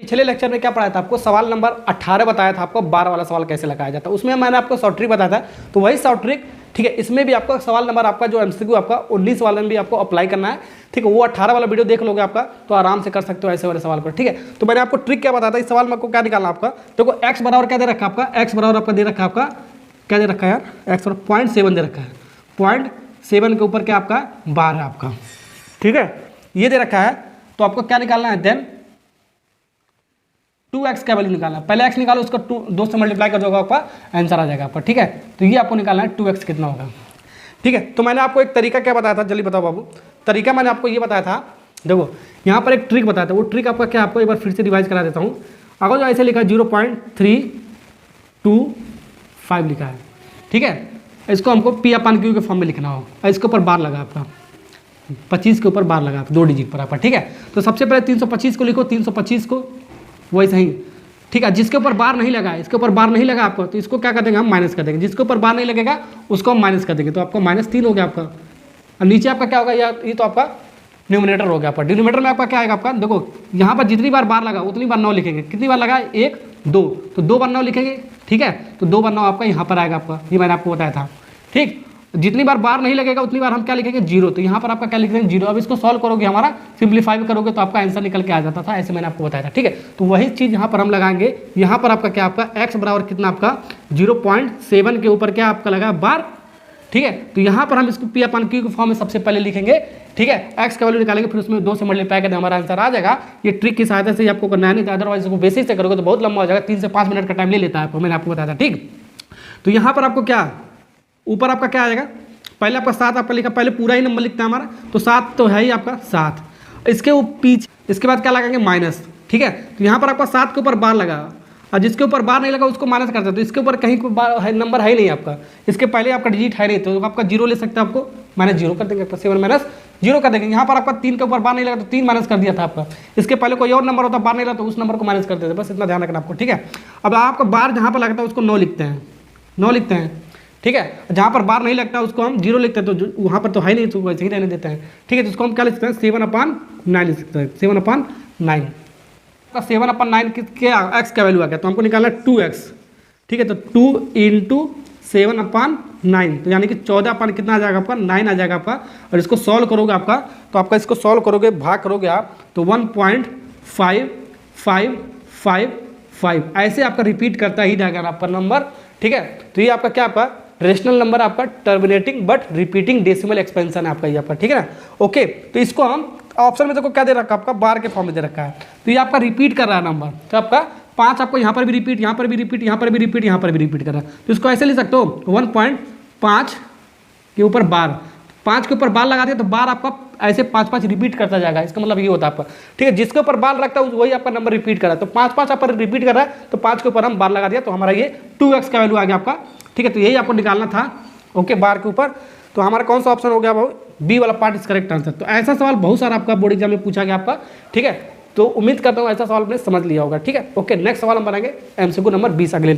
पिछले लेक्चर में क्या पढ़ाया था आपको, सवाल नंबर 18 बताया था आपको 12 वाला सवाल कैसे लगाया जाता है। उसमें मैंने आपको शॉर्ट ट्रिक बताया था, तो वही शॉर्ट ट्रिक ठीक है, इसमें भी आपका सवाल नंबर आपका जो एमसीक्यू आपका 19 वाले में भी आपको अप्लाई करना है। ठीक है, वो 18 वाला वीडियो देख लोगे आपका तो आराम से कर सकते हो ऐसे वाले सवाल पर। ठीक है, तो मैंने आपको ट्रिक क्या बताया था, इस सवाल में आपको क्या निकालना आपका, देखो एक्स बराबर क्या दे रखा है आपका, एक्स बराबर आपका दे रखा है आपका, क्या दे रखा है यार, एक्स बराबर 0.7 दे रखा है, 0.7 के ऊपर क्या आपका 12 है आपका। ठीक है, ये दे रखा है, तो आपको क्या निकालना है, देन 2x का वैल्यू निकालना है। पहले x निकालो, उसको 2 से मल्टीप्लाई कर दोगे आपका आंसर आ जाएगा आपका। ठीक है, तो ये आपको निकालना है 2x कितना होगा। ठीक है, तो मैंने आपको एक तरीका क्या बताया था, जल्दी बताओ बाबू। तरीका मैंने आपको ये बताया था, देखो यहाँ पर एक ट्रिक बताया था, वो ट्रिक आपका क्या, आपको एक बार फिर से रिवाइज करा देता हूँ। अगर जो ऐसे लिखा है 0.325 लिखा है, ठीक है, इसको हमको P/Q के फॉर्म में लिखना हो, इसके ऊपर बार लगा आपका 25 के ऊपर बार लगा 2 डिजिट पर आपका। ठीक है, तो सबसे पहले 325 को लिखो, 325 को वही सही। ठीक है, जिसके ऊपर बार नहीं लगा, इसके ऊपर बार नहीं लगा आपको, तो इसको क्या कर देंगे हम, माइनस कर देंगे। जिसके ऊपर बार नहीं लगेगा उसको हम माइनस कर देंगे, तो आपको -3 हो गया आपका। और नीचे आपका क्या होगा, ये तो आपका न्यूमिनेटर हो गया आपका। डिनोमिनेटर में आपका क्या आएगा आपका, देखो यहाँ पर जितनी बार बार लगा उतनी बार 9 लिखेंगे। कितनी बार लगा, 1 2, तो 2 बार 9 लिखेंगे। ठीक है, तो 2 बार 9 आपका यहाँ पर आएगा आपका, ये मैंने आपको बताया था। ठीक, जितनी बार बार नहीं लगेगा उतनी बार हम क्या लिखेंगे, 0, तो यहाँ पर आपका क्या लिख देंगे 0। अब इसको सॉल्व करोगे, हमारा सिंप्लीफाई करोगे तो आपका आंसर निकल के आ जाता था, ऐसे मैंने आपको बताया था। ठीक है, तो वही चीज़ यहाँ पर हम लगाएंगे। यहाँ पर आपका क्या, आपका x बराबर कितना आपका 0.7 के ऊपर क्या आपका लगा बार। ठीक है, तो यहाँ पर हम इसको P/Q के फॉर्म में सबसे पहले लिखेंगे। ठीक है, x का वैल्यू निकालेंगे, फिर उसमें 2 से मल्टीप्लाई करके हमारा आंसर आ जाएगा। ये ट्रिक की सहायता से आपको करना है, नहीं तो अदरवाइज इसको बेसिक से करोगे तो बहुत लंबा हो जाएगा, 3 से 5 मिनट का टाइम ले लेता है आपको, मैंने आपको बताया था। ठीक, तो यहाँ पर आपको क्या, ऊपर आपका क्या आ जाएगा, पहले आपका 7 आपका लिखा, पहले पूरा ही नंबर लिखता है हमारा, तो 7 तो है ही आपका 7, इसके पीछे इसके बाद क्या लगाएंगे माइनस। ठीक है, तो यहाँ पर आपका 7 के ऊपर बार लगा, और जिसके ऊपर बार नहीं लगा उसको माइनस करते हैं, तो इसके ऊपर कहीं नंबर है ही नहीं आपका, इसके पहले आपका डिजिट है नहीं, तो आपका 0 ले सकते हैं, आपको -0 कर देंगे, 7 -0 कर देंगे। यहाँ पर आपका 3 के ऊपर बार नहीं लगा तो 3 माइनस कर दिया था आपका, इसके पहले कोई और नंबर होता बार नहीं लगा तो उस नंबर को माइनस कर देते, बस इतना ध्यान रखना आपको। ठीक है, अब आपका बार जहाँ पर लगता है उसको 9 लिखते हैं, 9 लिखते हैं। ठीक है, जहाँ पर बार नहीं लगता उसको हम 0 लिखते हैं, तो वहाँ पर तो है नहीं, तो वैसे ही रहने देते हैं। ठीक है, तो उसको हम क्या लिख सकते हैं, 7/9 लिख सकते हैं, 7/9। 7/9 क्या x का वैल्यू आ गया, तो हमको निकालना है 2x। ठीक है, तो 2 × 7/9, तो यानी कि 14 कितना आ जाएगा आपका 9 आ जाएगा आपका। और इसको सॉल्व करोगे आपका, तो आपका इसको सॉल्व करोगे, भाग करोगे आप, तो 1.5555 ऐसे आपका रिपीट करता ही जाएगा आपका नंबर। ठीक है, तो ये आपका क्या, आपका रेशनल नंबर आपका terminating but repeating decimal expansion है आपका ये आपका। ठीक है ना, ओके, तो इसको हम ऑप्शन में देखो क्या दे रखा है आपका, बार के फॉर्म में दे रखा है, तो ये आपका रिपीट कर रहा है नंबर, तो आपका 5 आपको यहाँ पर भी रिपीट, यहाँ पर भी रिपीट, यहाँ पर भी रिपीट, यहाँ पर भी रिपीट कर रहा है, तो इसको ऐसे लिख सकते हो 1.5 के ऊपर बार, 5 के ऊपर बार लगा दिया तो बार आपका ऐसे 5 रिपीट करता जाएगा, इसका मतलब ये होता है आपका। ठीक है, जिसके ऊपर बार लगता है वही आपका नंबर रिपीट कर रहा है, तो 5 आप रिपीट कर रहा है, तो 5 के ऊपर हम बार लगा दिया, तो हमारा ये 2x का वैल्यू आ गया आपका। ठीक है, तो यही आपको निकालना था, ओके, बार के ऊपर। तो हमारा कौन सा ऑप्शन हो गया भाई, बी वाला पार्ट इज करेक्ट आंसर। तो ऐसा सवाल बहुत सारा आपका बोर्ड एग्जाम में पूछा गया आपका। ठीक है, तो उम्मीद करता हूँ ऐसा सवाल आपने समझ लिया होगा। ठीक है, ओके, नेक्स्ट सवाल हम बनाएंगे MCQ नंबर 20 अगले।